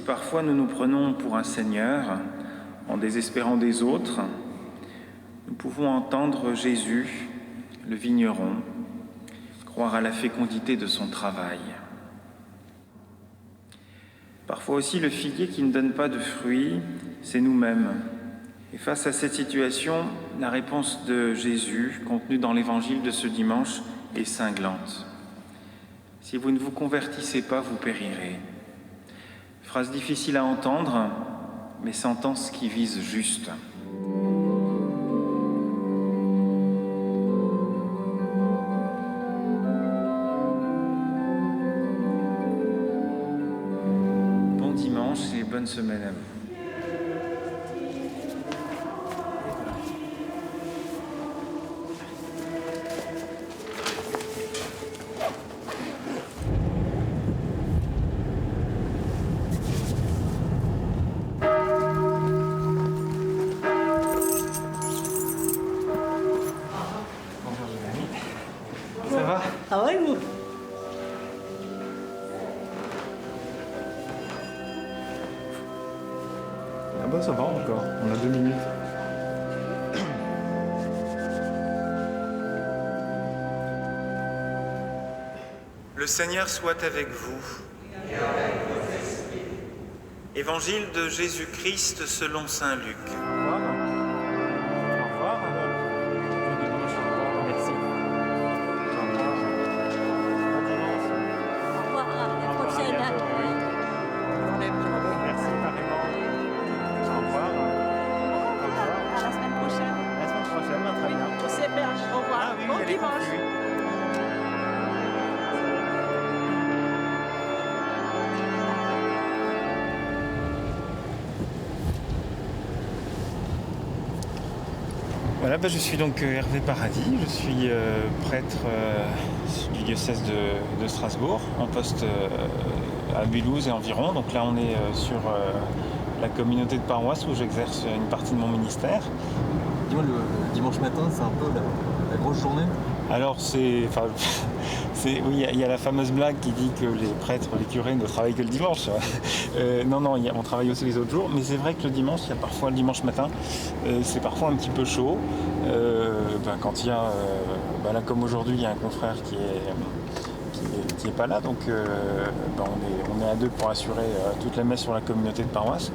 parfois nous nous prenons pour un seigneur, en désespérant des autres, nous pouvons entendre Jésus, le vigneron, croire à la fécondité de son travail. Parfois aussi, le figuier qui ne donne pas de fruits, c'est nous-mêmes. Et face à cette situation, la réponse de Jésus, contenue dans l'évangile de ce dimanche, est cinglante. « Si vous ne vous convertissez pas, vous périrez. » Phrase difficile à entendre, mais sentence qui vise juste. Bon dimanche et bonne semaine à vous. Ça va? Ah ouais, vous? Ah bah ça va encore, on a 2 minutes. Le Seigneur soit avec vous. Évangile de Jésus-Christ selon saint Luc. Au revoir. Au revoir. Merci. Au revoir, à la prochaine. Merci pareillement. Au revoir. À la semaine prochaine. La semaine prochaine, très bien. On sait faire. Au revoir. Ah oui, Bon elle est dimanche. compris, oui. Voilà, je suis donc Hervé Paradis, je suis prêtre du diocèse de Strasbourg, en poste à Mulhouse et environ. Donc là on est sur la communauté de paroisse où j'exerce une partie de mon ministère. Dis-moi, le dimanche matin, c'est un peu la grosse journée. Alors oui, il y a la fameuse blague qui dit que les prêtres, les curés ne travaillent que le dimanche. Non, on travaille aussi les autres jours, mais c'est vrai que le dimanche, il y a parfois le dimanche matin, c'est parfois un petit peu chaud. Quand il y a, là comme aujourd'hui, il y a un confrère qui est pas là, donc on est à deux pour assurer toute la messe sur la communauté de paroisse.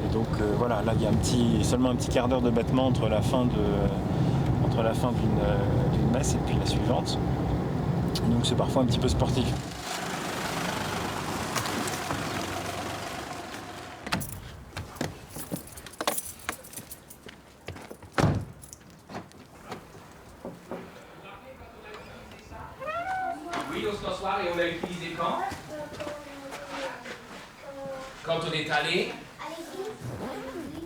Et donc voilà, là il y a seulement un petit quart d'heure de battement entre la fin d'une messe et puis la suivante. Donc c'est parfois un petit peu sportif. Oui, on se soir et on l'a utilisé quand? Quand on est allé?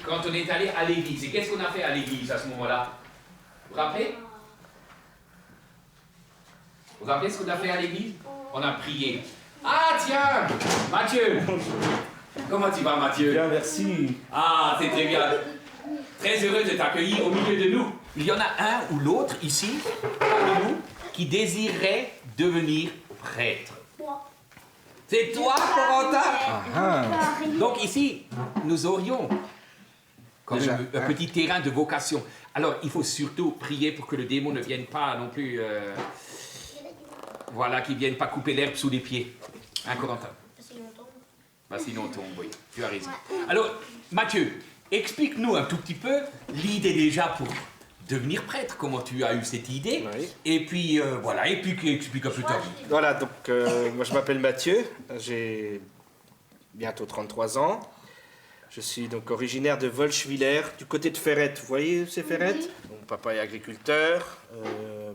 Quand on est allé à l'église. Et qu'est-ce qu'on a fait à l'église à ce moment-là? Vous vous rappelez? Vous vous rappelez ce qu'on a fait à l'église? On a prié. Ah tiens, Mathieu. Comment tu vas, Mathieu? Bien, merci. Ah, c'est très bien. Très heureux de t'accueillir au milieu de nous. Il y en a un ou l'autre ici, parmi nous, qui désirerait devenir prêtre. C'est toi, Corentin? Donc ici, nous aurions comme un petit terrain de vocation. Alors, il faut surtout prier pour que le démon ne vienne pas non plus... Voilà, qu'il ne vienne pas couper l'herbe sous les pieds. Hein, Corentin? Sinon on tombe, oui. Tu as raison. Alors, Mathieu, explique-nous un tout petit peu l'idée déjà pour devenir prêtre. Comment tu as eu cette idée? Oui. Et puis, voilà, et puis explique un peu ta vie. Voilà, donc moi je m'appelle Mathieu, j'ai bientôt 33 ans. Je suis donc originaire de Wolschwiller, du côté de Ferrette. Vous voyez ces Ferrette? Mon papa est agriculteur,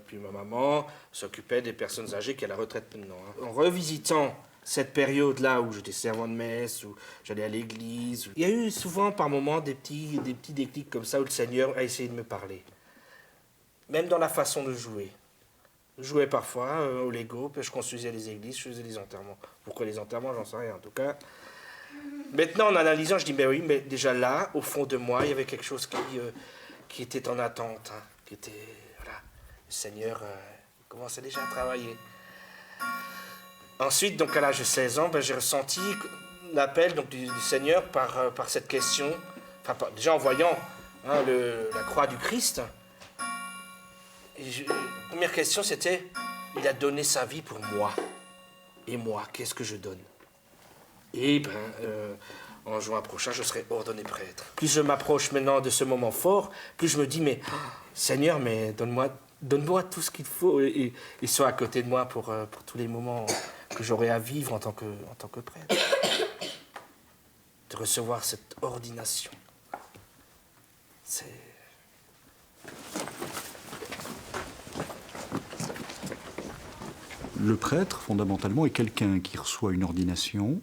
puis ma maman s'occupait des personnes âgées qui est à la retraite maintenant. En revisitant cette période-là où j'étais servant de messe, où j'allais à l'église, il y a eu souvent par moments des petits déclics comme ça où le Seigneur a essayé de me parler. Même dans la façon de jouer. Je jouais parfois au Lego, puis je construisais les églises, je faisais des enterrements. Pourquoi les enterrements, j'en sais rien en tout cas. Maintenant, en analysant, je dis, mais oui, mais déjà là, au fond de moi, il y avait quelque chose qui était en attente, hein, qui était, voilà, le Seigneur commençait déjà à travailler. Ensuite, donc à l'âge de 16 ans, j'ai ressenti appel donc, du Seigneur par cette question, enfin, déjà en voyant la croix du Christ. Et la première question, c'était, il a donné sa vie pour moi. Et moi, qu'est-ce que je donne? Et en juin prochain, je serai ordonné prêtre. Plus je m'approche maintenant de ce moment fort, plus je me dis, mais Seigneur, mais donne-moi tout ce qu'il faut et sois à côté de moi pour tous les moments que j'aurai à vivre en tant que prêtre. De recevoir cette ordination. Le prêtre, fondamentalement, est quelqu'un qui reçoit une ordination,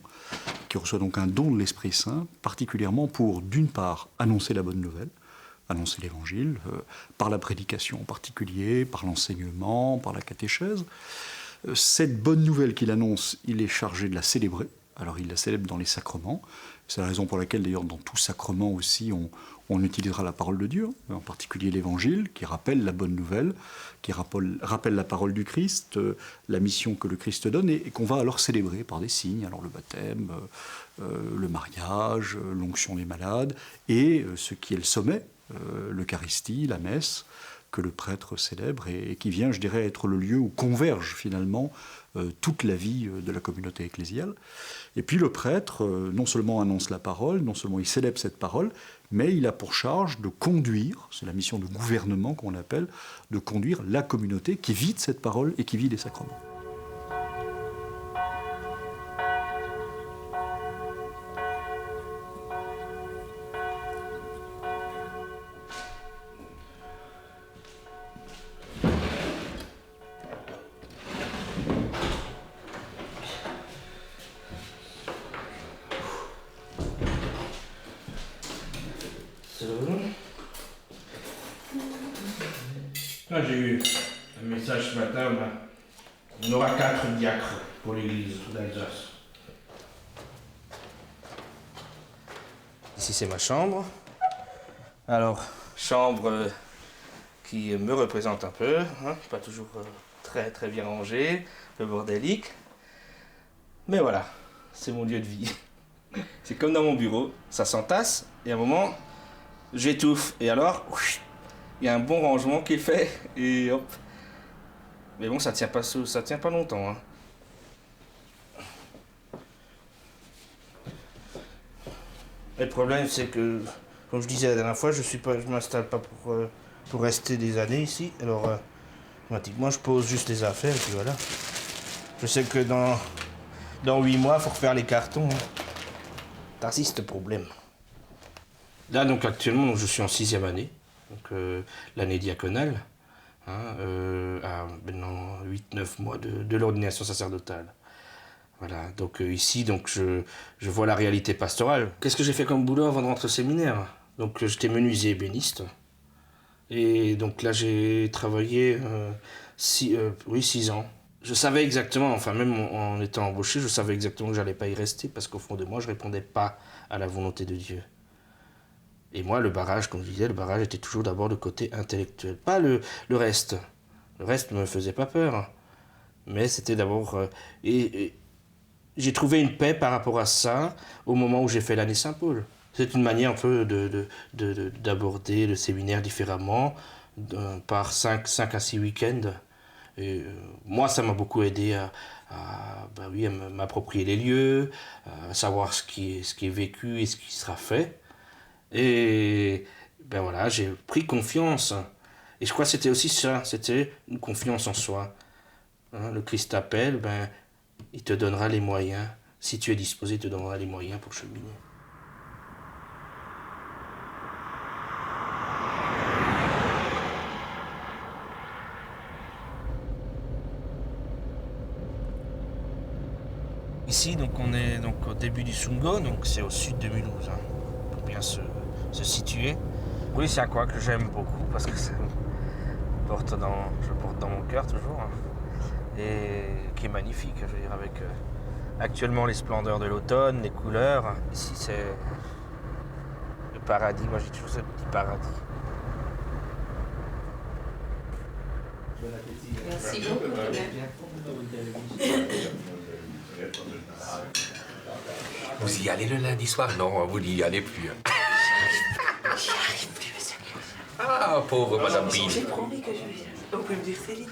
qui reçoit donc un don de l'Esprit Saint, particulièrement pour, d'une part, annoncer la bonne nouvelle, annoncer l'Évangile, par la prédication en particulier, par l'enseignement, par la catéchèse. Cette bonne nouvelle qu'il annonce, il est chargé de la célébrer. Alors il la célèbre dans les sacrements. C'est la raison pour laquelle, d'ailleurs, dans tout sacrement aussi, on utilisera la parole de Dieu, en particulier l'Évangile, qui rappelle la bonne nouvelle, qui rappelle la parole du Christ, la mission que le Christ donne, et qu'on va alors célébrer par des signes, alors le baptême, le mariage, l'onction des malades, et ce qui est le sommet, l'Eucharistie, la messe, que le prêtre célèbre, et qui vient, je dirais, être le lieu où converge finalement toute la vie de la communauté ecclésiale. Et puis le prêtre, non seulement annonce la parole, non seulement il célèbre cette parole, mais il a pour charge de conduire, c'est la mission de gouvernement qu'on appelle, de conduire la communauté qui vit de cette parole et qui vit des sacrements. Quand j'ai eu un message ce matin, on aura 4 diacres pour l'église d'Alsace. Ici c'est ma chambre. Alors, chambre qui me représente un peu, pas toujours très très bien rangée, un peu bordélique. Mais voilà, c'est mon lieu de vie. C'est comme dans mon bureau, ça s'entasse et à un moment, j'étouffe. Et alors, il y a un bon rangement qui est fait et hop. Mais bon, ça tient pas longtemps. Et le problème, c'est que, comme je disais la dernière fois, je m'installe pas pour rester des années ici. Alors, automatiquement, je pose juste les affaires et puis voilà. Je sais que dans 8 mois, il faut refaire les cartons. T'as ce problème. Là, donc actuellement, je suis en 6e année. Donc l'année diaconale, à maintenant 8-9 mois de l'ordination sacerdotale. Voilà, donc ici, donc, je vois la réalité pastorale. Qu'est-ce que j'ai fait comme boulot avant de rentrer au séminaire? Donc j'étais menuisier ébéniste. Et donc là, j'ai travaillé 6 ans. Je savais exactement, enfin même en étant embauché, je savais exactement que j'allais pas y rester parce qu'au fond de moi, je répondais pas à la volonté de Dieu. Et moi, le barrage, comme je disais, le barrage était toujours d'abord le côté intellectuel, pas le reste. Le reste ne me faisait pas peur. Mais c'était d'abord... et j'ai trouvé une paix par rapport à ça au moment où j'ai fait l'année Saint-Paul. C'est une manière un peu d'aborder le séminaire différemment, par 5 à 6 week-ends. Et moi, ça m'a beaucoup aidé à m'approprier les lieux, à savoir ce qui est vécu et ce qui sera fait. Et ben voilà, j'ai pris confiance. Et je crois que c'était aussi ça, c'était une confiance en soi. Le Christ t'appelle, il te donnera les moyens. Si tu es disposé, il te donnera les moyens pour cheminer. Ici, donc, on est donc, au début du Sungo, donc c'est au sud de Mulhouse, pour bien se situer. Oui, c'est un coin que j'aime beaucoup parce que je porte dans mon cœur toujours, et qui est magnifique, je veux dire, avec actuellement les splendeurs de l'automne, les couleurs. Ici, c'est le paradis. Moi, j'ai toujours ce petit paradis. Bon appétit. Merci beaucoup. Vous y allez le lundi soir? Non, vous n'y allez plus. J'y arrive plus, monsieur. Ah, pauvre Madame Bean. J'ai promis que je... On peut me dire Céline.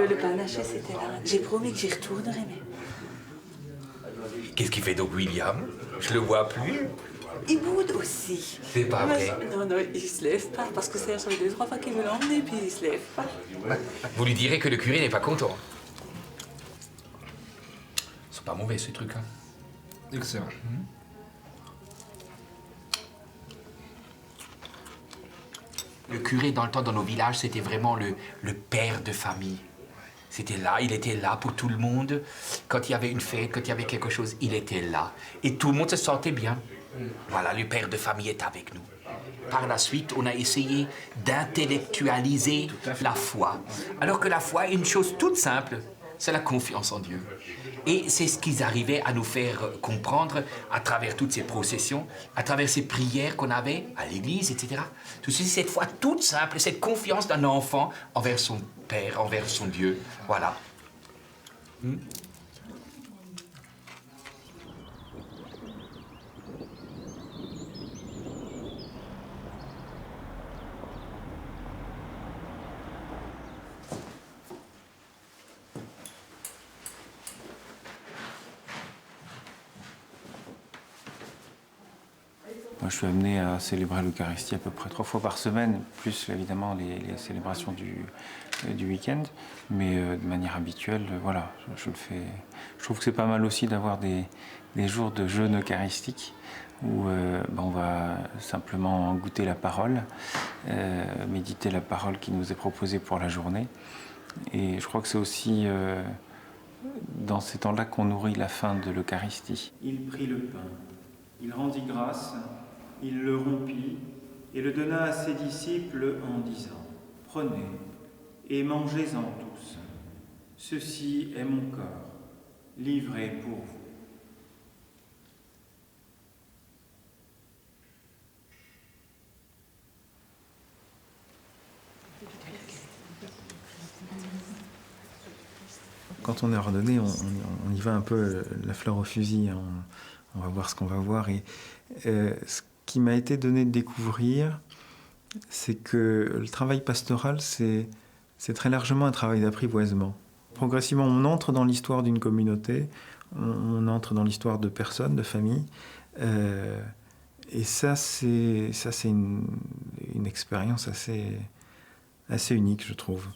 Le panaché, c'était là. J'ai promis que j'y retournerai, mais... Qu'est-ce qu'il fait donc William? Je le vois plus. Il boude aussi. C'est pas vrai. Non, il se lève pas, parce que c'est les 2-3 fois qu'il veut l'emmener, puis il se lève pas. Vous lui direz que le curé n'est pas content. C'est pas mauvais, ces trucs, hein. Excellent. Le curé, dans le temps, dans nos villages, c'était vraiment le père de famille. C'était là, il était là pour tout le monde. Quand il y avait une fête, quand il y avait quelque chose, il était là. Et tout le monde se sentait bien. Voilà, le père de famille est avec nous. Par la suite, on a essayé d'intellectualiser la foi. Alors que la foi est une chose toute simple, c'est la confiance en Dieu. Et c'est ce qu'ils arrivaient à nous faire comprendre à travers toutes ces processions, à travers ces prières qu'on avait à l'église, etc. Tout ceci, cette foi toute simple, cette confiance d'un enfant envers son Père, envers son Dieu. Voilà. Moi, je suis amené à célébrer l'Eucharistie à peu près 3 fois par semaine, plus évidemment les célébrations du week-end. Mais de manière habituelle, voilà, je le fais. Je trouve que c'est pas mal aussi d'avoir des jours de jeûne eucharistique où on va simplement goûter la parole, méditer la parole qui nous est proposée pour la journée. Et je crois que c'est aussi dans ces temps-là qu'on nourrit la faim de l'Eucharistie. Il prit le pain, il rendit grâce, il le rompit et le donna à ses disciples en disant : « Prenez et mangez-en tous. Ceci est mon corps, livré pour vous. » Quand on est ordonné, on y va un peu la fleur au fusil. On va voir ce qu'on va voir. Et ce qui m'a été donné de découvrir, c'est que le travail pastoral, c'est très largement un travail d'apprivoisement. Progressivement, on entre dans l'histoire d'une communauté, on entre dans l'histoire de personnes, de familles. Et ça, c'est une expérience assez unique, je trouve.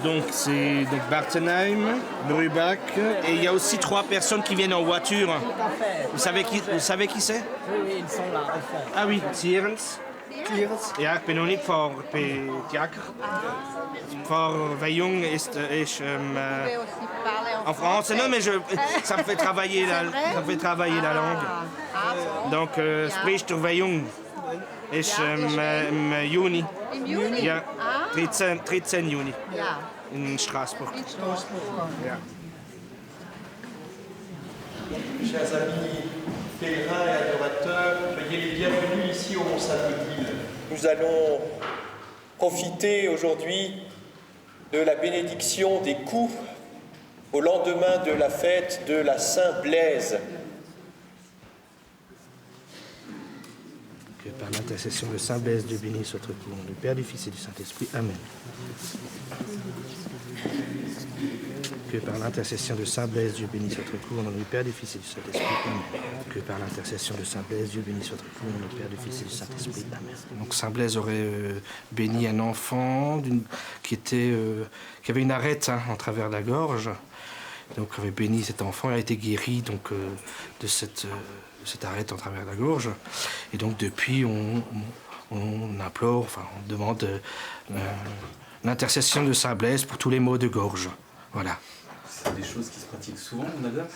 Donc c'est Bartenheim, Brubach, et il y a aussi 3 personnes qui viennent en voiture. Vous savez qui c'est? Oui, ils sont là, au fond. Ah oui, Tierens. Ja, ik ben nog niet voor theater. Voor Veillon is en français. Non, mais ça me fait travailler la langue. Donc, spricht der Veillon ist Juni. Im Juni? Ja, 13 Juni. Ja. In Straßburg. In Straßburg. Ja. Chers amis pèlerins et adorateurs, soyez les bienvenus ici au Mont-Saint-Odile. Nous allons profiter aujourd'hui de la bénédiction des coups au lendemain de la fête de la Saint-Blaise. Que par l'intercession de Saint Blaise, Dieu bénisse votre cour, du Père, du Fils et du Saint-Esprit. Amen. Que par l'intercession de Saint Blaise, Dieu bénisse votre cour, au nom du Père, du Fils et du Saint-Esprit. Amen. Que par l'intercession de Saint Blaise, Dieu bénisse votre cour, au nom du Père, du Fils et du Saint-Esprit. Amen. Donc Saint Blaise aurait béni un enfant qui avait une arête en travers la gorge. Donc il avait béni cet enfant, il a été guéri donc, de cette arête en travers la gorge. Et donc depuis, on implore, enfin on demande l'intercession de Saint Blaise pour tous les maux de gorge. Voilà. C'est des choses qui se pratiquent souvent, on adore?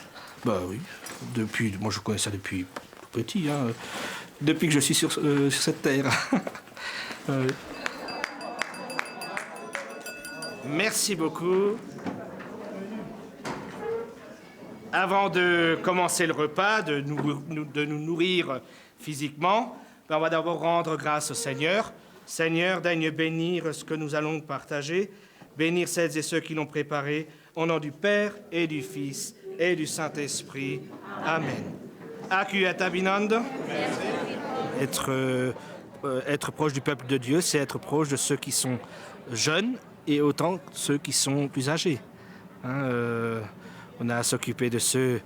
Bah oui. Moi je connais ça depuis tout petit, hein, depuis que je suis sur cette terre. Merci beaucoup. Avant de commencer le repas, de nous nourrir physiquement, on va d'abord rendre grâce au Seigneur. Seigneur, daigne bénir ce que nous allons partager, bénir celles et ceux qui l'ont préparé, au nom du Père et du Fils et du Saint-Esprit. Amen. Accu et abinando. Être proche du peuple de Dieu, c'est être proche de ceux qui sont jeunes et autant ceux qui sont plus âgés. On a à s'occuper de ceux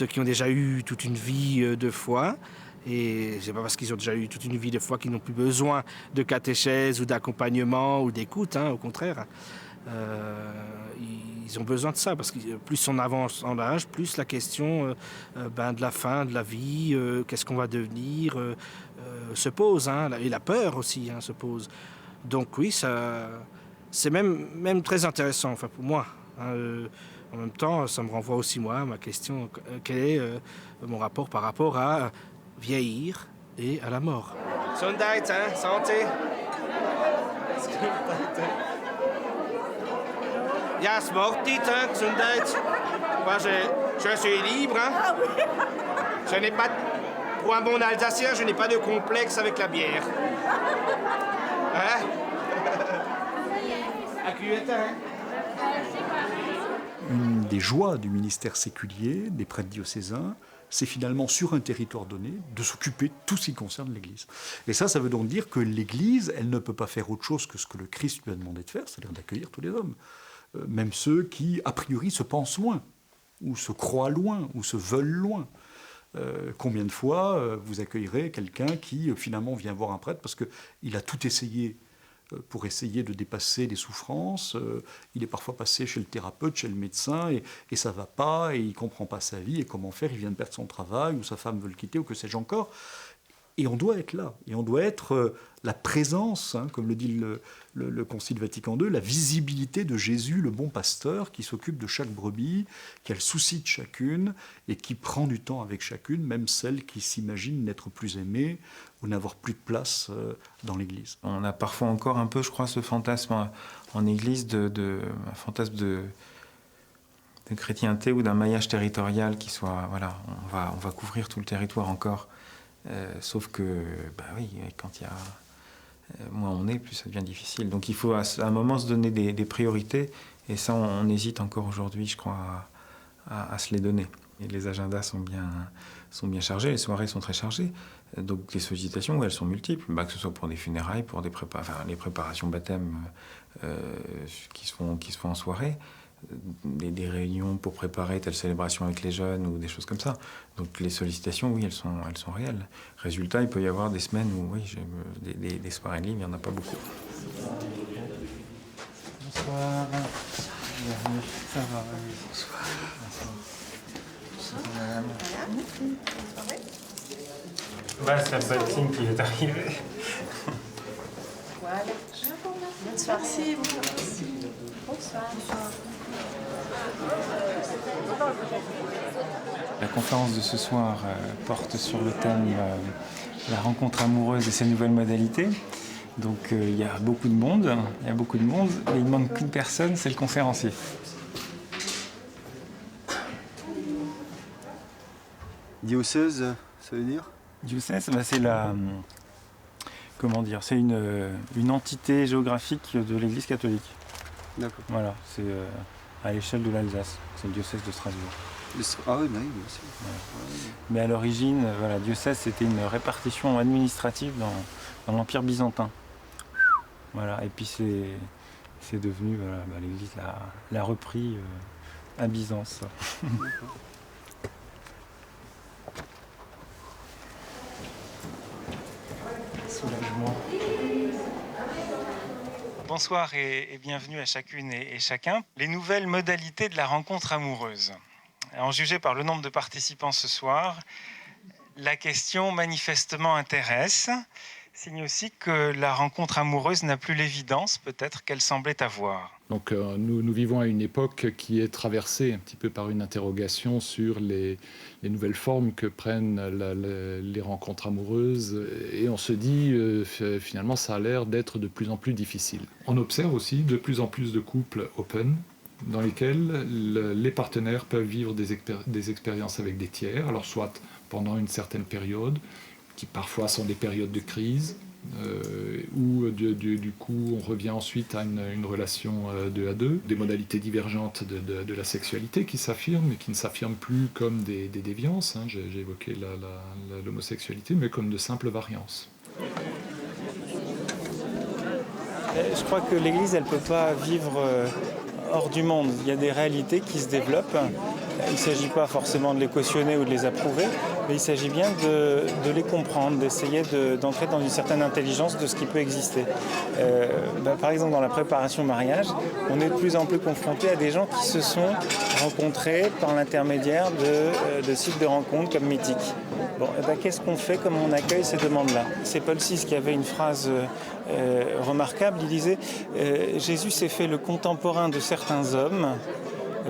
qui ont déjà eu toute une vie de foi. Et c'est pas parce qu'ils ont déjà eu toute une vie de foi qu'ils n'ont plus besoin de catéchèse ou d'accompagnement ou d'écoute, au contraire. Ils ont besoin de ça, parce que plus on avance en âge, plus la question de la fin, de la vie, qu'est-ce qu'on va devenir, se pose. Et la peur aussi se pose. Donc oui, ça, c'est même très intéressant, enfin pour moi. En même temps, ça me renvoie aussi, moi, à ma question, quel est mon rapport par rapport à vieillir et à la mort. Gesundheit, santé. Ja, sportit, Gesundheit. Moi, je suis libre. Je n'ai pas, pour un bon Alsacien, je n'ai pas de complexe avec la bière. Une des joies du ministère séculier, des prêtres diocésains, c'est finalement, sur un territoire donné, de s'occuper de tout ce qui concerne l'Église. Et ça veut donc dire que l'Église, elle ne peut pas faire autre chose que ce que le Christ lui a demandé de faire, c'est-à-dire d'accueillir tous les hommes. Même ceux qui, a priori, se pensent loin, ou se croient loin, ou se veulent loin. Combien de fois vous accueillerez quelqu'un qui, finalement, vient voir un prêtre parce qu'il a tout essayé pour essayer de dépasser des souffrances. Il est parfois passé chez le thérapeute, chez le médecin, et ça ne va pas, et il ne comprend pas sa vie, et comment faire, il vient de perdre son travail, ou sa femme veut le quitter, ou que sais-je encore. Et on doit être là, et on doit être la présence, comme le dit le Concile Vatican II, la visibilité de Jésus, le bon pasteur, qui s'occupe de chaque brebis, qui a le souci de chacune, et qui prend du temps avec chacune, même celle qui s'imagine n'être plus aimée, ou n'avoir plus de place dans l'Église. On a parfois encore un peu, je crois, ce fantasme en Église, un fantasme de chrétienté ou d'un maillage territorial qui soit, voilà, on va couvrir tout le territoire encore. Sauf que, oui, quand il y a moins on est, plus ça devient difficile. Donc il faut à un moment se donner des priorités, et ça on hésite encore aujourd'hui, je crois, à se les donner. Et les agendas sont bien chargés, les soirées sont très chargées, donc les sollicitations, elles sont multiples, que ce soit pour des funérailles, pour les préparations baptême qui se font en soirée, des réunions pour préparer telle célébration avec les jeunes ou des choses comme ça. Donc les sollicitations, oui, elles sont réelles. Résultat, il peut y avoir des semaines où, oui, des soirées en ligne, il n'y en a pas beaucoup. Bonsoir. Bienvenue. Ça va, oui. Bonsoir. Bonsoir, madame. C'est un signe qu'il est arrivé. Voilà. Bonsoir. Bonsoir. La conférence de ce soir porte sur le thème la rencontre amoureuse et ses nouvelles modalités. Donc il y a beaucoup de monde, mais il ne manque qu'une personne, c'est le conférencier. Diocèse, ça veut dire ? Diocèse, c'est c'est une entité géographique de l'Église catholique. D'accord. Voilà, c'est à l'échelle de l'Alsace, c'est le diocèse de Strasbourg. Ah oui, bien sûr. Voilà. Mais à l'origine, diocèse, c'était une répartition administrative dans l'Empire byzantin. Voilà, et puis c'est devenu, l'Église l'a repris à Byzance. Soulagement. Bonsoir et bienvenue à chacune et chacun. Les nouvelles modalités de la rencontre amoureuse. En juger par le nombre de participants ce soir, la question manifestement intéresse. Signe aussi que la rencontre amoureuse n'a plus l'évidence peut-être qu'elle semblait avoir. Donc nous vivons à une époque qui est traversée un petit peu par une interrogation sur les nouvelles formes que prennent les rencontres amoureuses, et on se dit finalement ça a l'air d'être de plus en plus difficile. On observe aussi de plus en plus de couples open, dans lesquels les partenaires peuvent vivre des expériences avec des tiers, alors soit pendant une certaine période, qui parfois sont des périodes de crise, où du coup on revient ensuite à une relation 2 à 2, des modalités divergentes de la sexualité qui s'affirment, mais qui ne s'affirment plus comme des déviances, hein. J'ai évoqué l'homosexualité, mais comme de simples variances. Je crois que l'Église, elle ne peut pas vivre hors du monde. Il y a des réalités qui se développent. Il ne s'agit pas forcément de les cautionner ou de les approuver, mais il s'agit bien de les comprendre, d'essayer d'entrer dans une certaine intelligence de ce qui peut exister. Par exemple, dans la préparation au mariage, on est de plus en plus confronté à des gens qui se sont rencontrés par l'intermédiaire de sites de rencontres comme Mythique. Bon, qu'est-ce qu'on fait, comment on accueille ces demandes-là? C'est Paul VI qui avait une phrase remarquable, il disait « Jésus s'est fait le contemporain de certains hommes ».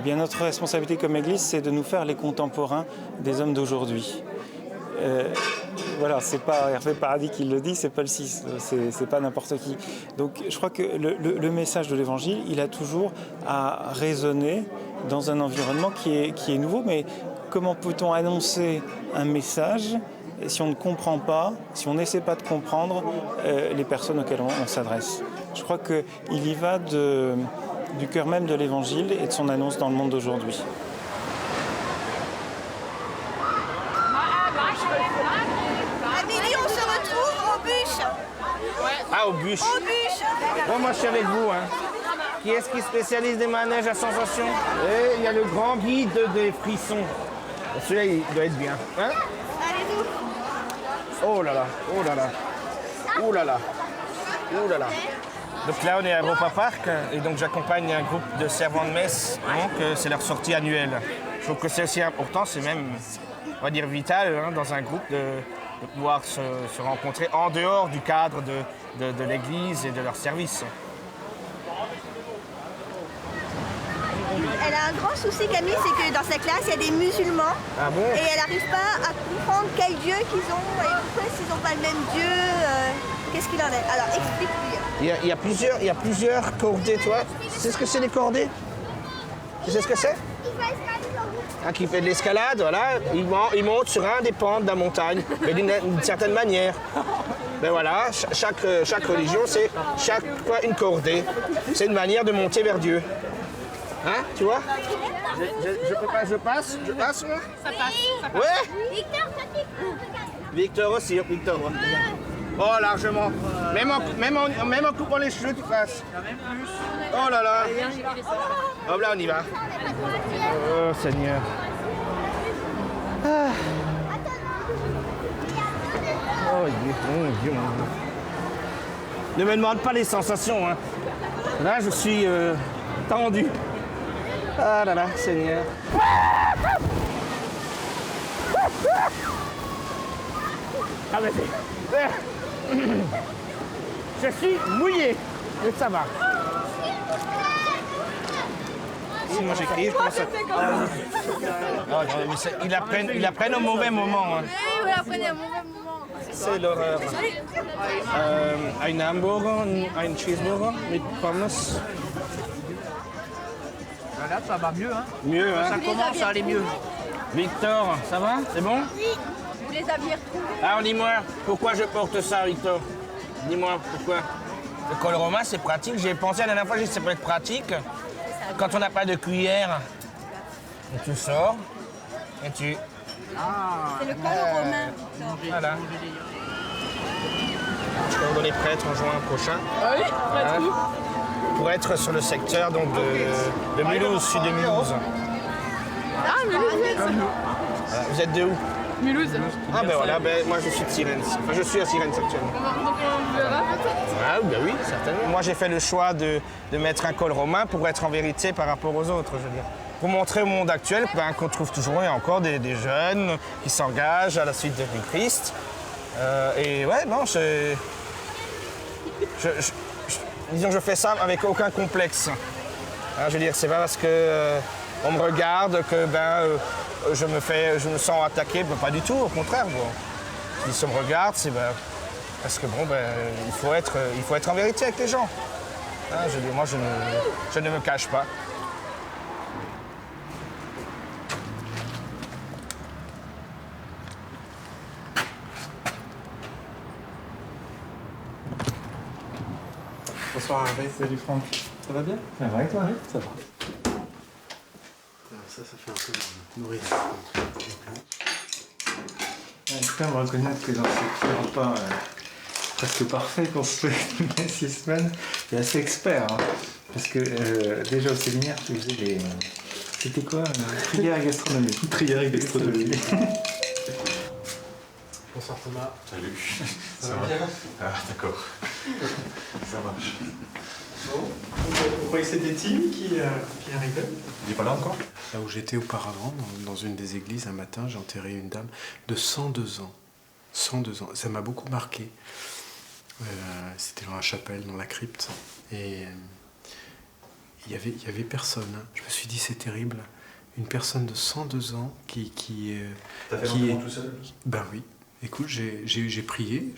Eh bien, notre responsabilité comme Église, c'est de nous faire les contemporains des hommes d'aujourd'hui. Voilà, c'est pas Hervé Paradis qui le dit, c'est Paul VI, c'est pas n'importe qui. Donc, je crois que le message de l'Évangile, il a toujours à résonner dans un environnement qui est nouveau. Mais comment peut-on annoncer un message si on ne comprend pas, si on n'essaie pas de comprendre les personnes auxquelles on s'adresse? Je crois qu'il y va du cœur même de l'Évangile et de son annonce dans le monde d'aujourd'hui. Amélie, on se retrouve au bûche. Ah, au bûche. Au bûche. Bon, moi je suis avec vous. Hein. Qui est-ce qui spécialise des manèges à sensations? Et il y a le grand guide des frissons. Celui-là, il doit être bien. Hein? Allez-y. Oh là là, oh là là, oh là là, oh là là. Donc là, on est à Europa Park et donc j'accompagne un groupe de servants de messe. Donc c'est leur sortie annuelle. Je trouve que c'est aussi important, c'est même, on va dire, vital hein, dans un groupe de pouvoir se rencontrer en dehors du cadre de l'église et de leur service. Elle a un grand souci, Camille, c'est que dans sa classe, il y a des musulmans. Ah bon? Et elle n'arrive pas à comprendre quel Dieu qu'ils ont et pourquoi s'ils n'ont pas le même Dieu. Qu'est-ce qu'il en est? Alors, explique-lui. Il y a plusieurs cordées, toi. Tu sais ce que c'est les cordées? Tu sais ce que c'est? Un qui fait de l'escalade, voilà. Il monte sur un des pentes de la montagne, mais d'une certaine manière. Ben voilà, chaque religion, c'est chaque fois une cordée. C'est une manière de monter vers Dieu. Hein, tu vois? Je peux pas, je passe moi? Ça passe. Ouais? Victor aussi, Victor. Oh, largement. Même en coupant les cheveux, tu passes. Oh là là. Hop là, on y va. Oh, Seigneur. Ah. Oh, Dieu, mon Dieu, mon Dieu. Ne me demande pas les sensations, hein. Là, je suis tendu. Ah là là, Seigneur. Ah mais je suis mouillé, mais ça va. Si moi j'écris, je commence à... Oh, mais ils apprennent au mauvais moment. Hein. Oui, apprennent au mauvais moment. C'est l'horreur. Un hamburger, un cheeseburger mit pommes. Là, ça va mieux, hein? Mieux, hein? Ça commence à aller mieux. Victor, ça va? C'est bon? Oui, vous les aviez retrouvés. Alors dis-moi, pourquoi je porte ça, Victor? Dis-moi, pourquoi? Le col romain, c'est pratique. J'ai pensé la dernière fois, j'ai dit que ça peut être pratique. Quand on n'a pas de cuillère, et tu sors, et tu... C'est le col romain. Voilà. Je vais vous donner prêtre en juin prochain. Ah oui, prêtre où? Pour être sur le secteur donc, de Mulhouse, sud de Mulhouse. Ah, Mulhouse. Voilà. Vous êtes de où? Mulhouse. Ah ben voilà, moi je suis de Sirens. Enfin, je suis à Sirens actuellement. Donc on verra peut-être. Ah ben oui, certainement. Moi j'ai fait le choix de mettre un col romain pour être en vérité par rapport aux autres, je veux dire. Pour montrer au monde actuel qu'on trouve toujours, il y a encore des jeunes qui s'engagent à la suite du Christ. Et ouais, non, disons que je fais ça avec aucun complexe. Hein, je veux dire, c'est pas parce que on me regarde que je me sens attaqué, pas du tout, au contraire. Bon. Si on me regarde, c'est parce que il faut être en vérité avec les gens. Hein, je veux dire, moi je ne me cache pas. Bonsoir Hervé. Salut Franck. Ça va bien? Ça va et toi? Oui, ça va. Alors ça fait un peu nourrir. J'espère me reconnaître que dans ce petit repas presque parfait qu'on se fait toutes les 6 semaines, tu es assez expert. Hein, parce que déjà au séminaire, tu faisais des... C'était quoi? Trière et gastronomie. Trière et gastronomie. Bonsoir Thomas. Salut. Ça va bien? Ah, d'accord. Ça marche. Bon, vous croyez des teams qui arrivaient? Il n'est pas là encore? Là où j'étais auparavant, dans une des églises, un matin, j'ai enterré une dame de 102 ans. 102 ans. Ça m'a beaucoup marqué. C'était dans la chapelle, dans la crypte. Et il y avait personne. Hein. Je me suis dit, c'est terrible. Une personne de 102 ans qui T'as fait l'enterrement tout seul? Ben oui. Écoute, j'ai prié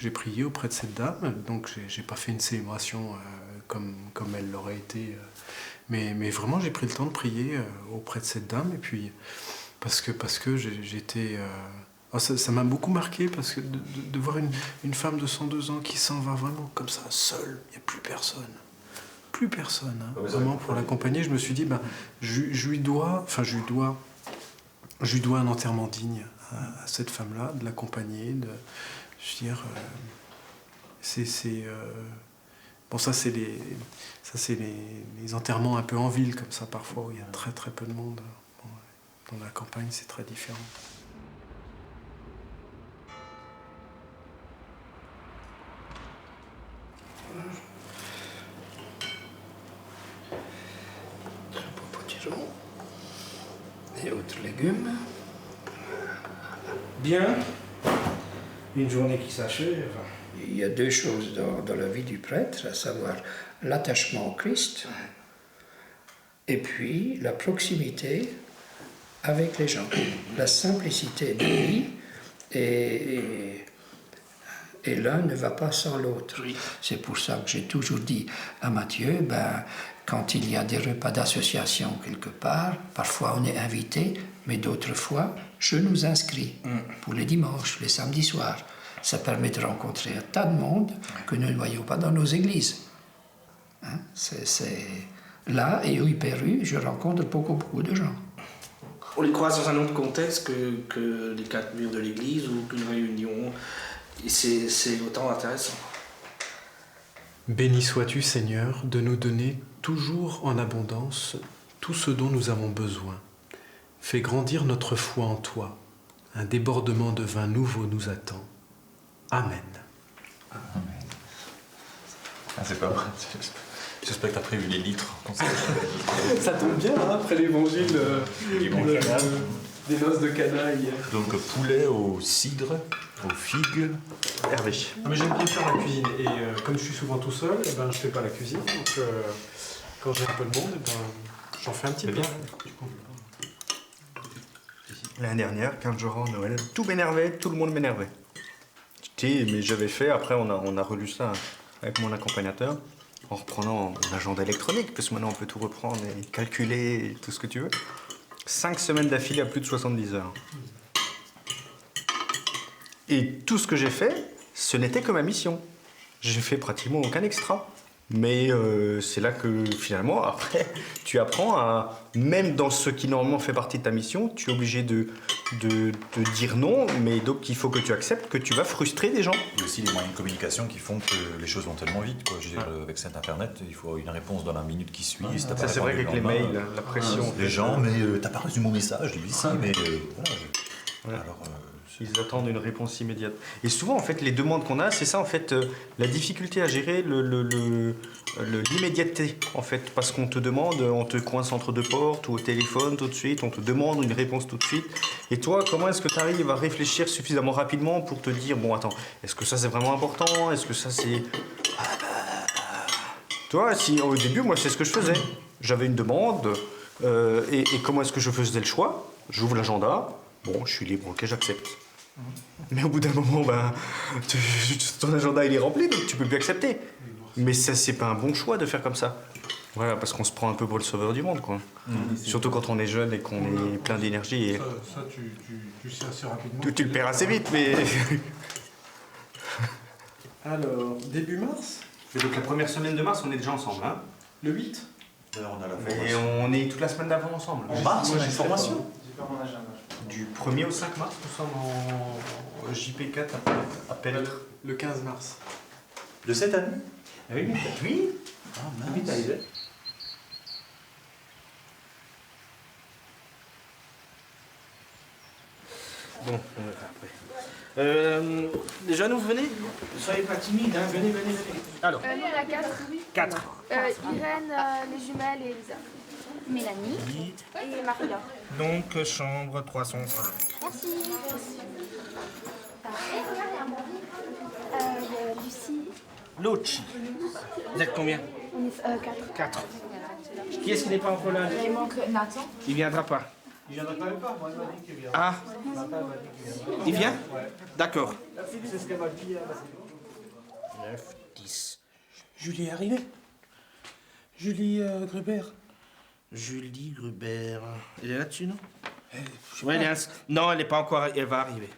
auprès de cette dame. Donc j'ai pas fait une célébration comme elle l'aurait été. Mais vraiment, j'ai pris le temps de prier auprès de cette dame. Et puis, parce que j'étais... ça m'a beaucoup marqué, parce que de voir une femme de 102 ans qui s'en va vraiment comme ça, seule. Il n'y a plus personne. Plus personne. Hein. Vraiment, pour l'accompagner, je me suis dit, je lui dois un enterrement digne à cette femme-là, de l'accompagner. Je veux dire... Bon, ça c'est les enterrements un peu en ville, comme ça, parfois, où il y a très très peu de monde. Bon, dans la campagne, c'est très différent. Un beau potiron. Et autres légumes. Bien. Une journée qui s'achève. Il y a deux choses dans la vie du prêtre, à savoir l'attachement au Christ et puis la proximité avec les gens, la simplicité de vie, et l'un ne va pas sans l'autre. C'est pour ça que j'ai toujours dit à Mathieu, quand il y a des repas d'association quelque part, parfois on est invité, mais d'autres fois, je nous inscris pour les dimanches, les samedis soirs. Ça permet de rencontrer un tas de monde que nous ne voyons pas dans nos églises. Hein? C'est là, et au Hyper-U, je rencontre beaucoup de gens. On les croise dans un autre contexte que les quatre murs de l'église ou qu'une réunion. Et c'est autant intéressant. Béni sois-tu, Seigneur, de nous donner toujours en abondance tout ce dont nous avons besoin. Fais grandir notre foi en toi. Un débordement de vin nouveau nous attend. Amen. Amen. Ah, c'est pas vrai. J'espère que t'as prévu les litres. Ça tombe bien, hein, après l'évangile des noces de Cana hier. Donc poulet au cidre, aux figues. Hervé. Mais j'aime bien faire la cuisine. Et comme je suis souvent tout seul, je fais pas la cuisine. Donc quand j'ai un peu de monde, j'en fais un petit peu. L'année dernière, 15 jours avant Noël, tout m'énervait, tout le monde m'énervait. Mais j'avais fait, après on a relu ça avec mon accompagnateur, en reprenant mon agenda électronique, parce que maintenant on peut tout reprendre et calculer et tout ce que tu veux. 5 semaines d'affilée à plus de 70 heures. Et tout ce que j'ai fait, ce n'était que ma mission. J'ai fait pratiquement aucun extra. Mais c'est là que finalement, après, tu apprends à, même dans ce qui normalement fait partie de ta mission, tu es obligé de dire non, mais donc il faut que tu acceptes que tu vas frustrer des gens. Il y a aussi les moyens de communication qui font que les choses vont tellement vite, quoi. Je veux dire, avec cet internet, il faut une réponse dans la minute qui suit. Si ça, c'est vrai qu'avec les mails, la pression. Les gens, mais t'as pas reçu mon message, je dis si, mais voilà. Alors, ils attendent une réponse immédiate. Et souvent, en fait, les demandes qu'on a, c'est ça, en fait, la difficulté à gérer l'immédiateté, en fait. Parce qu'on te demande, on te coince entre deux portes ou au téléphone tout de suite, on te demande une réponse tout de suite. Et toi, comment est-ce que tu arrives à réfléchir suffisamment rapidement pour te dire, bon, attends, est-ce que ça c'est vraiment important? Est-ce que ça c'est... Toi, si au début, moi, c'est ce que je faisais. J'avais une demande, et comment est-ce que je faisais le choix? J'ouvre l'agenda, bon, je suis libre, ok, j'accepte. Mais au bout d'un moment, ton agenda il est rempli, donc tu peux plus accepter. Mais ça, c'est pas un bon choix de faire comme ça. Voilà, parce qu'on se prend un peu pour le sauveur du monde, quoi. Surtout quand on est jeune et qu'on est plein d'énergie. Et... Ça tu sais assez rapidement. Tu le perds assez vite, mais... Alors, début mars, Et donc la première semaine de mars, on est déjà ensemble, hein? Le 8? D'ailleurs, on a la Et formation. on est toute la semaine d'avant ensemble. En mars, on a une formation. J'ai pas mon agenda. Du 1er au 5 mars, nous sommes en JP4 à Pètre. Le 15 mars. De cette année? Ah oui, oui. Ah, Oui, t'as aidé. Bon, on verra après. Les jeunes, vous venez? Ne soyez pas timides, hein. Venez. Alors, Nous, on a 4. 4. Irène, les jumelles et Elisa. Mélanie. Et Marie-Laure. Donc, chambre 305. Merci. Il y a Lucie. Luci. Vous êtes combien? On est 4. 4. Qui est-ce qui n'est pas encore là? Il manque Nathan. Il viendra pas. Il viendra quand même pas, moi, elle m'a dit qu'il viendra. Ah, il vient? D'accord. C'est ce qu'elle m'a dit. 9, 10. Julie est arrivée. Julie Gruber. Julie Gruber. Elle est là-dessus, non? Ouais, non, elle n'est pas encore. Elle va arriver.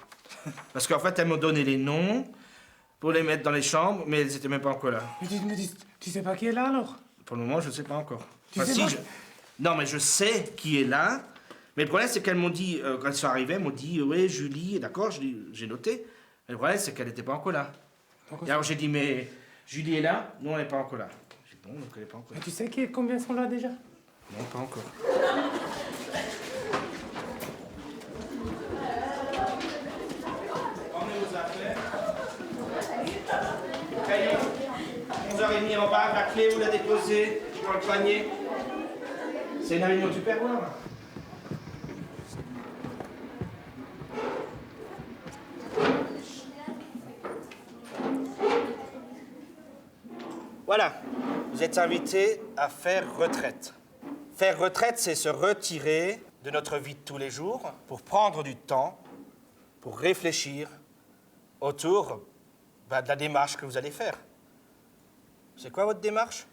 Parce qu'en fait, elle m'a donné les noms pour les mettre dans les chambres, mais elles n'étaient même pas encore là. Mais tu sais pas qui est là alors? Pour le moment, je ne sais pas encore. Tu sais pas Non, mais je sais qui est là. Mais le problème, c'est qu'elles m'ont dit, quand elles sont arrivées, elles m'ont dit, ouais, Julie, d'accord, j'ai noté. Mais le problème, c'est qu'elle n'était pas encore là. Et alors j'ai dit, mais Julie est là? Non, elle n'est pas encore là. J'ai dit, bon, donc elle n'est pas encore là. Mais tu sais combien sont là déjà? Non, pas encore. Emmenez vos affaires. Le crayon. 11h30 en bas, la clé, vous la déposez dans le panier. C'est une réunion du perroir. Voilà, vous êtes invités à faire retraite. Faire retraite, c'est se retirer de notre vie de tous les jours pour prendre du temps, pour réfléchir autour de la démarche que vous allez faire. C'est quoi votre démarche?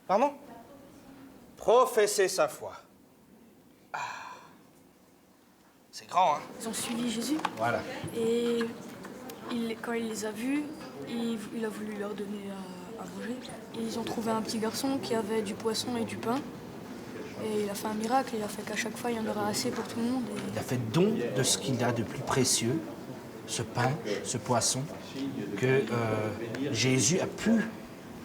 Pardon? Professer sa foi. Ah. C'est grand, hein? Ils ont suivi Jésus. Voilà. Et quand il les a vus, il a voulu leur donner à manger. Et ils ont trouvé un petit garçon qui avait du poisson et du pain. Et il a fait un miracle, il a fait qu'à chaque fois, il y en aura assez pour tout le monde. Il a fait don de ce qu'il a de plus précieux, ce pain, ce poisson, que Jésus a pu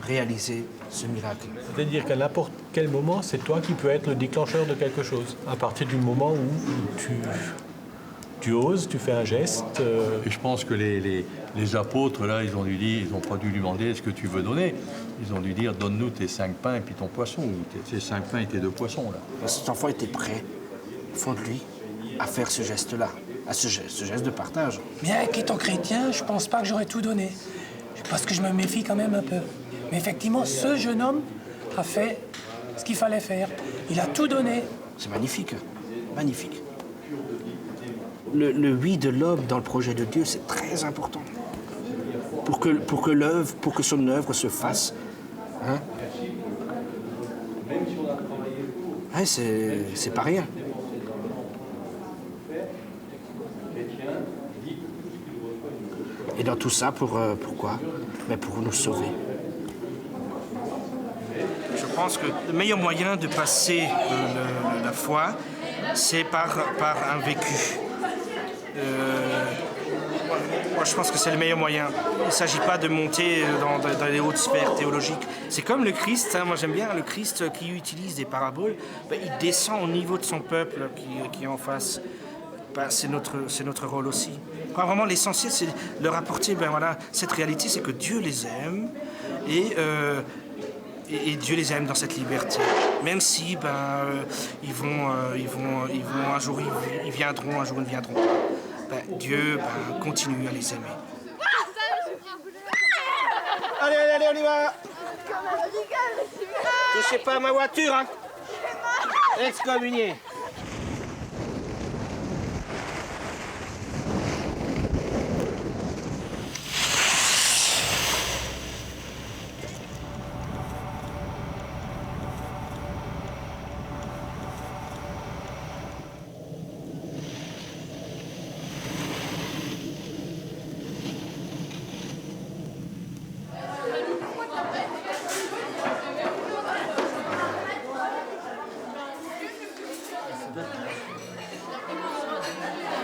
réaliser ce miracle. C'est-à-dire qu'à n'importe quel moment, c'est toi qui peux être le déclencheur de quelque chose. À partir du moment où tu oses, tu fais un geste. Et je pense que les apôtres, là, ils n'ont pas dû lui demander est-ce que tu veux donner. Ils ont dû dire donne-nous tes 5 pains et puis ton poisson, ou tes 5 pains et tes 2 poissons. Là. Cet enfant était prêt, au fond de lui, à faire ce geste-là, à ce geste de partage. Bien qu'étant chrétien, je pense pas que j'aurais tout donné. Parce que je me méfie quand même un peu. Mais effectivement, ce jeune homme a fait ce qu'il fallait faire. Il a tout donné. C'est magnifique, magnifique. Le oui de l'homme dans le projet de Dieu, c'est très important. Pour que son œuvre se fasse. Hein? Ouais, c'est pas rien. Et dans tout ça, pourquoi? Mais pour nous sauver. Je pense que le meilleur moyen de passer la foi, c'est par un vécu. Moi, je pense que c'est le meilleur moyen. Il ne s'agit pas de monter dans les hautes sphères théologiques. C'est comme le Christ, hein, moi j'aime bien le Christ qui utilise des paraboles. Ben, il descend au niveau de son peuple qui est en face. Ben, c'est notre rôle aussi. Enfin, vraiment, l'essentiel, c'est de leur apporter cette réalité, c'est que Dieu les aime et Dieu les aime dans cette liberté. Même si ils vont un jour ils viendront, un jour ils ne viendront pas. Dieu continue à les aimer. Allez, on y va. Touchez pas à ma voiture, hein. Excommunié.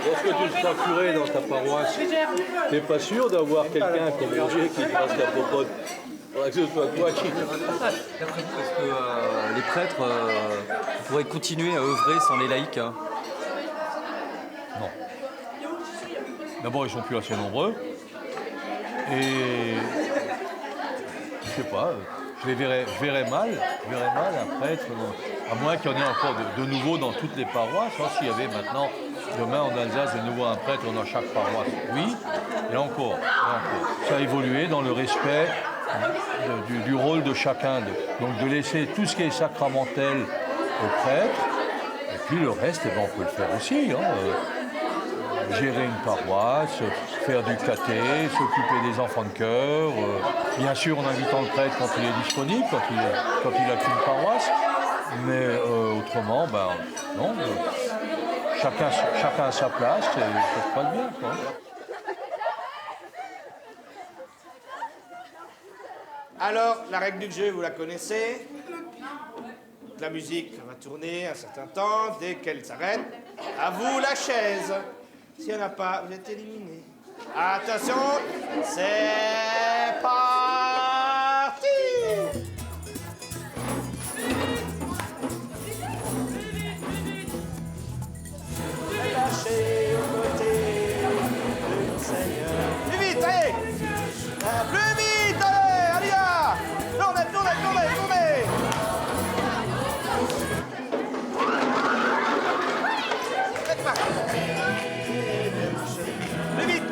Lorsque tu seras curé dans ta paroisse, t'es pas sûr d'avoir quelqu'un comme Roger qui te fasse la popote. Faudrait que ce soit toi qui... D'après vous, est-ce que les prêtres pourraient continuer à œuvrer sans les laïcs, hein? Non. D'abord, ils sont plus assez nombreux. Et je sais pas, je verrais mal un prêtre, à moins qu'il y en ait encore de nouveaux dans toutes les paroisses. Hein, s'il y avait maintenant, demain en Alsace, de nouveau un prêtre dans chaque paroisse, oui, et encore. Ça a évolué dans le respect du rôle de chacun. Donc de laisser tout ce qui est sacramentel au prêtre, et puis le reste, on peut le faire aussi. Hein, gérer une paroisse, faire du caté, s'occuper des enfants de chœur, bien sûr en invitant le prêtre quand il est disponible, quand il a qu'une paroisse, mais autrement, non, chacun à sa place et ça se passe bien, quoi. Alors, la règle du jeu, vous la connaissez. La musique va tourner un certain temps. Dès qu'elle s'arrête, à vous la chaise. S'il n'y en a pas, vous êtes éliminé. Attention, c'est parti! Lâchez aux côtés du Seigneur. Plus vite, allez! Plus vite, allez! Allez, là! Tournez! Faites pas! Plus vite,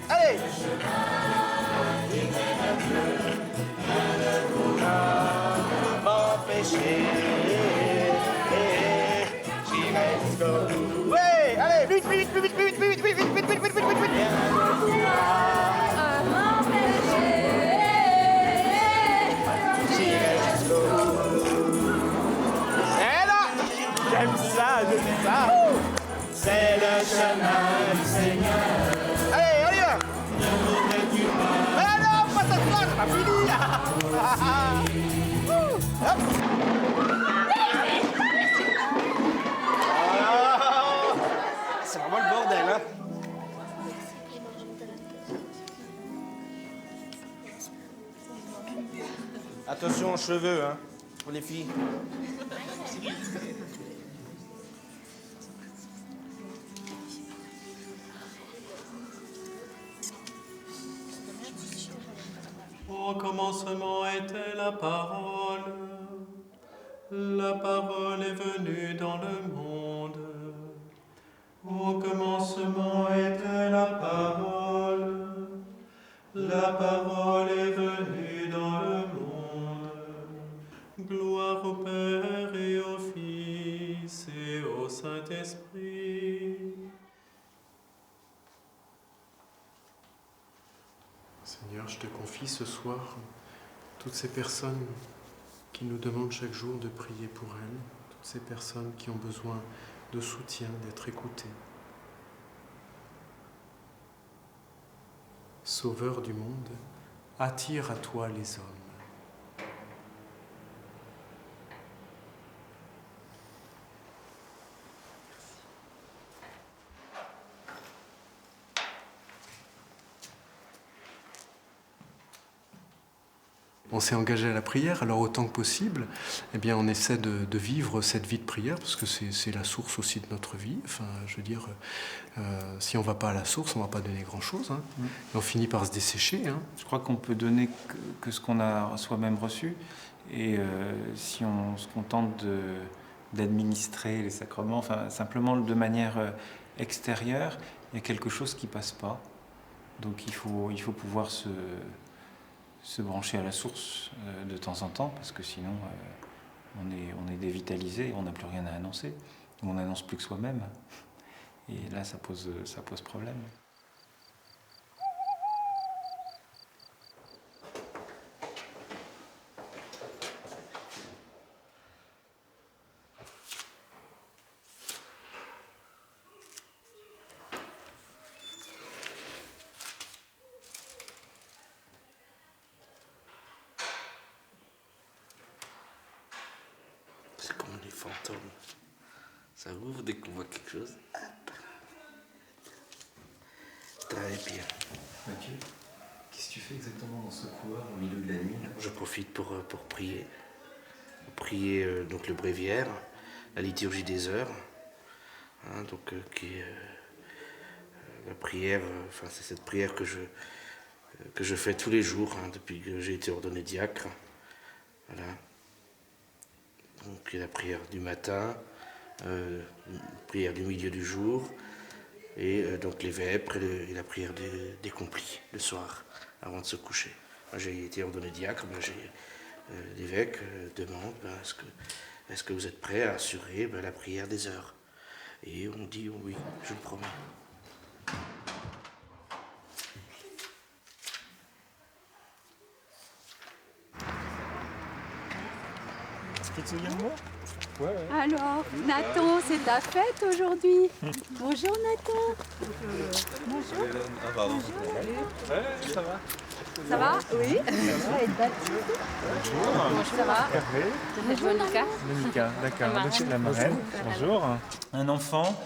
allez! M'empêcher, j'irai jusqu'au bout. Ouais, allez, plus vite! J'aime ça. C'est le chemin du Seigneur. Allez, on y va. Mais non, pas cette fois, c'est pas fini. C'est vraiment le bordel, hein. Attention aux cheveux, hein, pour les filles. Au commencement était la parole est venue dans le monde. Au commencement était la parole est venue dans le monde. Gloire au Père et au Fils et au Saint-Esprit. Seigneur, je te confie ce soir toutes ces personnes qui nous demandent chaque jour de prier pour elles, toutes ces personnes qui ont besoin de soutien, d'être écoutées. Sauveur du monde, attire à toi les hommes. On s'est engagé à la prière, alors autant que possible, eh bien, on essaie de vivre cette vie de prière, parce que c'est la source aussi de notre vie. Enfin, je veux dire, si on ne va pas à la source, on ne va pas donner grand-chose. Hein. Et on finit par se dessécher. Hein. Je crois qu'on peut donner que ce qu'on a soi-même reçu. Et si on se contente d'administrer les sacrements, enfin, simplement de manière extérieure, il y a quelque chose qui ne passe pas. Donc il faut pouvoir se brancher à la source de temps en temps, parce que sinon on est dévitalisé, on n'a plus rien à annoncer, on n'annonce plus que soi-même. Et là, ça pose problème. C'est comme les fantômes. Ça ouvre dès qu'on voit quelque chose. Hop. Très bien. Mathieu, qu'est-ce que tu fais exactement dans ce couloir au milieu de la nuit là? Je profite pour prier. Prier donc le bréviaire, la liturgie des heures, hein, donc, qui est la prière, c'est cette prière que je fais tous les jours hein, depuis que j'ai été ordonné diacre. Voilà. Donc la prière du matin, prière du milieu du jour, et donc les vêpres et la prière des complis le soir, avant de se coucher. Moi, j'ai été ordonné diacre, l'évêque demande est-ce que vous êtes prêt à assurer la prière des heures? Et on dit oui, je le promets. Tu te souviens de moi? Ouais. Alors, Nathan, c'est ta fête aujourd'hui. Bonjour Nathan. Bonjour. Ah, pardon. Ouais, ça va. Ça va? Oui. Ça va être baptisé. Bonjour. Ça va? Hervé. Bonjour Monica. Monica, d'accord. La marraine. Bonjour. Un enfant,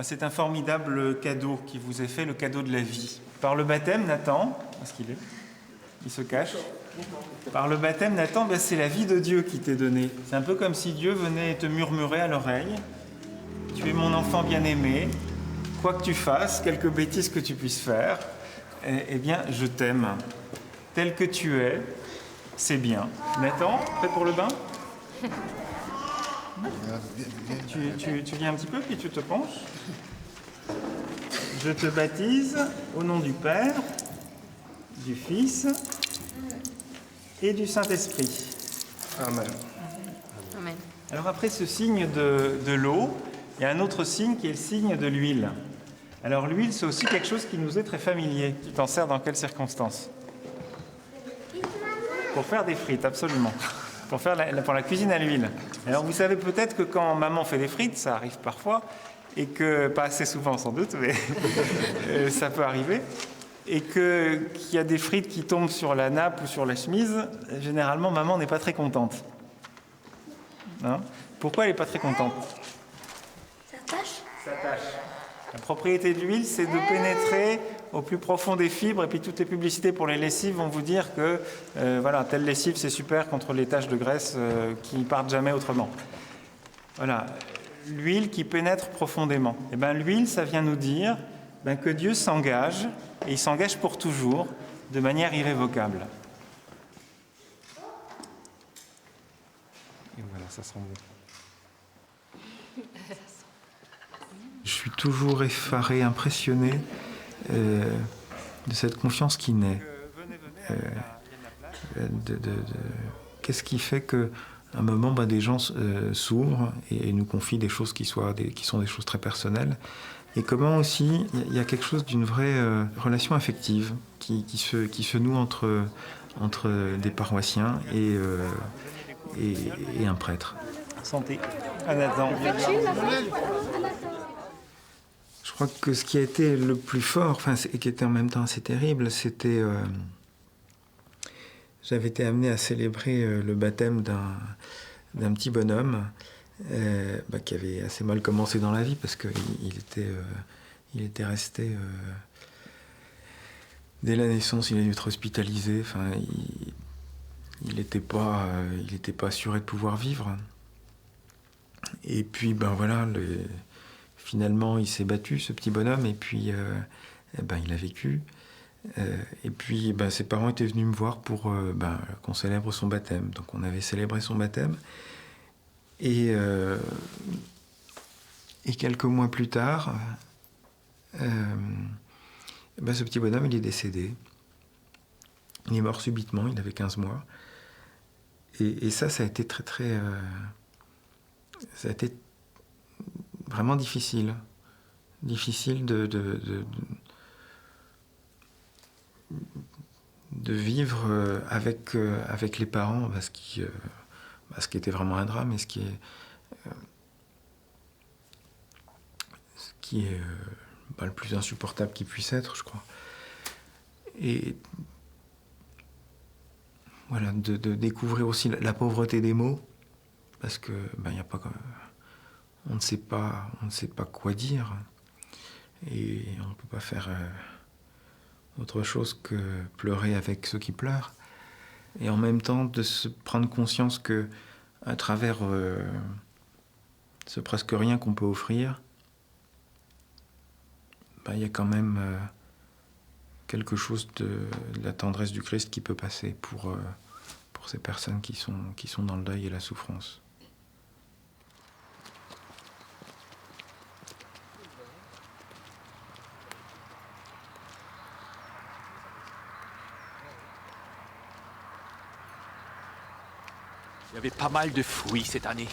c'est un formidable cadeau qui vous est fait, le cadeau de la vie. Par le baptême, Nathan, où est-ce qu'il est? Il se cache. Par le baptême, Nathan, c'est la vie de Dieu qui t'est donnée. C'est un peu comme si Dieu venait te murmurer à l'oreille. Tu es mon enfant bien-aimé. Quoi que tu fasses, quelque bêtise que tu puisses faire, eh bien, je t'aime. Tel que tu es, c'est bien. Nathan, prêt pour le bain? Tu viens un petit peu, puis tu te penches. Je te baptise au nom du Père, du Fils et du Saint-Esprit. Amen. Amen. Alors après ce signe de l'eau, il y a un autre signe qui est le signe de l'huile. Alors l'huile, c'est aussi quelque chose qui nous est très familier. Tu t'en sers dans quelles circonstances? Pour faire des frites, absolument. Pour la cuisine à l'huile. Alors vous savez peut-être que quand maman fait des frites, ça arrive parfois, et que, pas assez souvent sans doute, mais ça peut arriver, et qu'il y a des frites qui tombent sur la nappe ou sur la chemise, généralement maman n'est pas très contente. Hein? Pourquoi elle n'est pas très contente? Ça tâche? Ça tâche. La propriété de l'huile, c'est de pénétrer au plus profond des fibres, et puis toutes les publicités pour les lessives vont vous dire que telle lessive c'est super contre les taches de graisse qui partent jamais autrement. Voilà, l'huile qui pénètre profondément. Et l'huile, ça vient nous dire que Dieu s'engage, et il s'engage pour toujours, de manière irrévocable. Et voilà, ça sent bon. Je suis toujours effaré, impressionné de cette confiance qui naît. Qu'est-ce qui fait qu'à un moment, des gens s'ouvrent et nous confient des choses qui sont des choses très personnelles. Et comment aussi, il y a quelque chose d'une vraie relation affective qui se noue entre des paroissiens et un prêtre. Santé. À Nathan. Je crois que ce qui a été le plus fort, et qui était en même temps assez terrible, c'était... j'avais été amené à célébrer le baptême d'un petit bonhomme qui avait assez mal commencé dans la vie, parce qu'il était resté... dès la naissance, il a dû être hospitalisé. Il n'était pas assuré de pouvoir vivre. Et puis, finalement, il s'est battu, ce petit bonhomme, et puis il a vécu. Et puis, ses parents étaient venus me voir pour qu'on célèbre son baptême. Donc, on avait célébré son baptême. Et quelques mois plus tard, ce petit bonhomme, il est décédé. Il est mort subitement, il avait 15 mois. Et ça a été très, très... ça a été vraiment difficile. Difficile de vivre avec les parents, ce qui était vraiment un drame, et ce qui est le plus insupportable qui puisse être, je crois. Et voilà, de découvrir aussi la pauvreté des mots, parce que y a pas on ne sait pas quoi dire. Et on ne peut pas faire autre chose que pleurer avec ceux qui pleurent. Et en même temps, de se prendre conscience que, à travers ce presque rien qu'on peut offrir, il y a quand même quelque chose de la tendresse du Christ qui peut passer pour ces personnes qui sont dans le deuil et la souffrance. Il y avait pas mal de fruits cette année.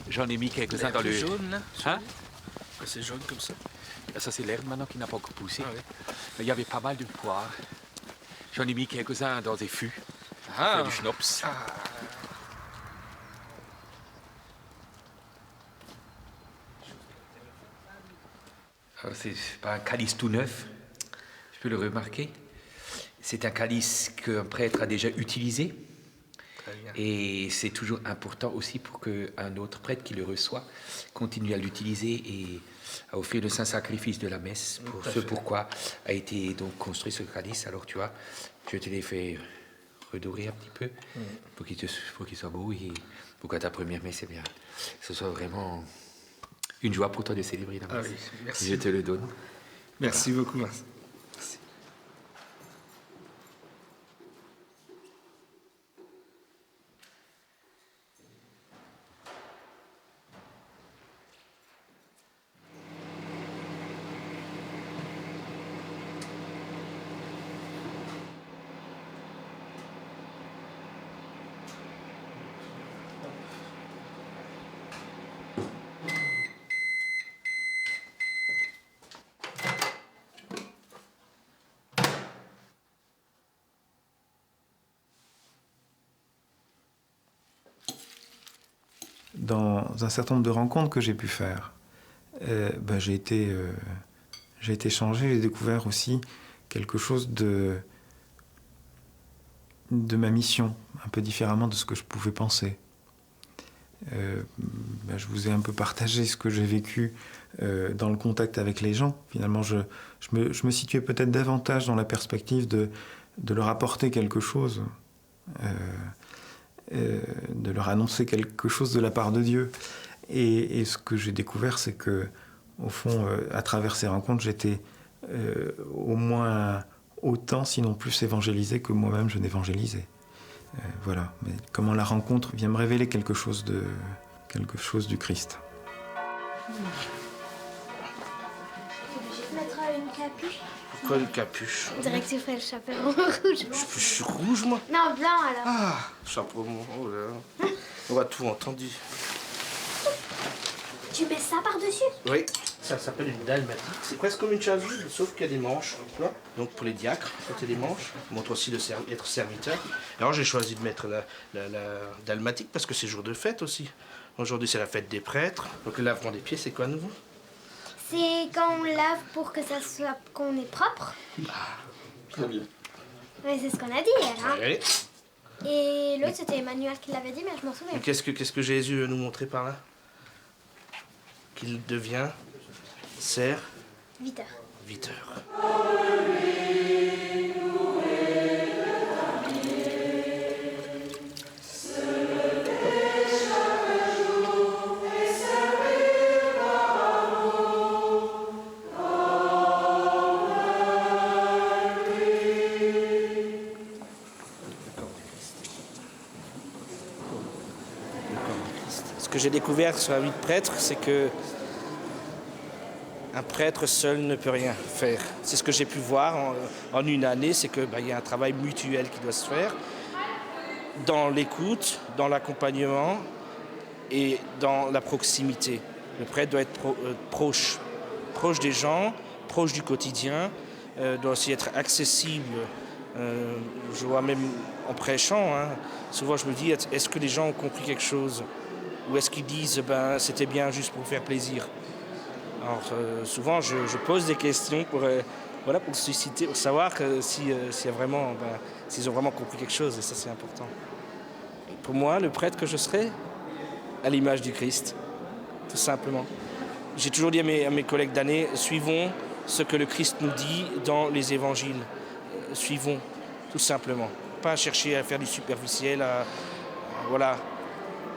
J'en ai mis quelques-uns dans le... jaune, là? Hein? C'est jaune comme ça. Ça, c'est l'herbe maintenant qui n'a pas encore poussé. Ah, oui. Il y avait pas mal de poires. J'en ai mis quelques-uns dans des fûts. Ah. Faire du schnapps. C'est pas un calice tout neuf. Je peux le remarquer. C'est un calice qu'un prêtre a déjà utilisé. Et c'est toujours important aussi pour qu'un autre prêtre qui le reçoit continue à l'utiliser et à offrir le saint sacrifice de la messe. Pour ce pourquoi a été donc construit ce calice. Alors tu vois, je te l'ai fait redorer un petit peu pour qu'il soit beau et pour que ta première messe, eh bien, ce soit vraiment une joie pour toi de célébrer la messe. Ah oui, merci. Je te le donne. Merci beaucoup. Merci. Dans un certain nombre de rencontres que j'ai pu faire, j'ai été changé, j'ai découvert aussi quelque chose de ma mission, un peu différemment de ce que je pouvais penser. Je vous ai un peu partagé ce que j'ai vécu dans le contact avec les gens. Finalement, je me situais peut-être davantage dans la perspective de leur apporter quelque chose. De leur annoncer quelque chose de la part de Dieu. Et ce que j'ai découvert, c'est que, au fond, à travers ces rencontres, j'étais au moins autant, sinon plus évangélisé que moi-même je n'évangélisais. Voilà. Mais comment la rencontre vient me révéler quelque chose du Christ. Je vais mettre une capuche. Pourquoi une capuche? On dirait que tu ferais le chaperon rouge. Je suis rouge, moi? Non, blanc alors. Ah, chapeau, oh là. On a tout entendu. Tu mets ça par-dessus? Oui, ça s'appelle une dalmatique. C'est presque comme une chavule, sauf qu'il y a des manches. Là. Donc pour les diacres, côté des manches, ça montre aussi être serviteur. Alors j'ai choisi de mettre la dalmatique parce que c'est jour de fête aussi. Aujourd'hui c'est la fête des prêtres. Donc le lavement des pieds, c'est quoi à nouveau? C'est quand on lave pour que ça soit qu'on est propre. Très bien. Oui, c'est ce qu'on a dit alors. Oui. Et l'autre c'était Emmanuel qui l'avait dit, mais je m'en souviens. Qu'est-ce que Jésus veut nous montrer par là? Qu'il devient Viteur. Ce que j'ai découvert sur la vie de prêtre, c'est que un prêtre seul ne peut rien faire. C'est ce que j'ai pu voir en une année, c'est qu'il y a un travail mutuel qui doit se faire dans l'écoute, dans l'accompagnement et dans la proximité. Le prêtre doit être proche des gens, proche du quotidien, doit aussi être accessible. Je vois même en prêchant, souvent je me dis, est-ce que les gens ont compris quelque chose? Ou est-ce qu'ils disent, c'était bien juste pour faire plaisir? Alors souvent je pose des questions pour susciter, pour savoir s'ils ont vraiment compris quelque chose, et ça c'est important. Et pour moi, le prêtre que je serai, à l'image du Christ, tout simplement. J'ai toujours dit à mes collègues d'année, suivons ce que le Christ nous dit dans les évangiles. Suivons, tout simplement. Pas chercher à faire du superficiel, voilà.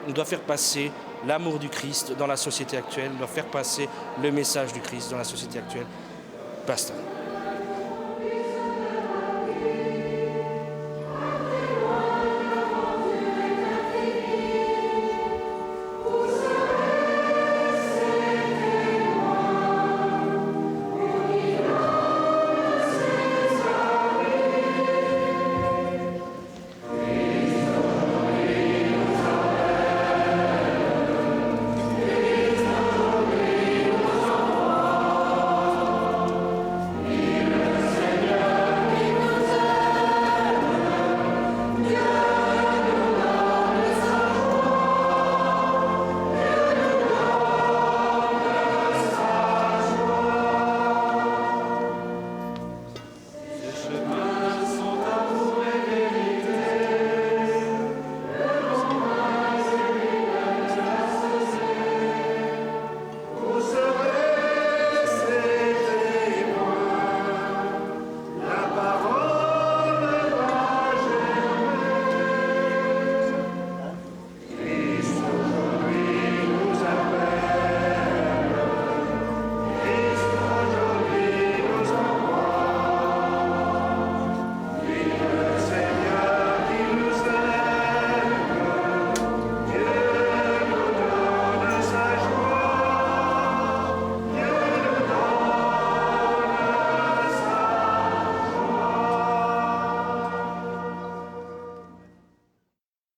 On doit faire passer l'amour du Christ dans la société actuelle, on doit faire passer le message du Christ dans la société actuelle. Basta.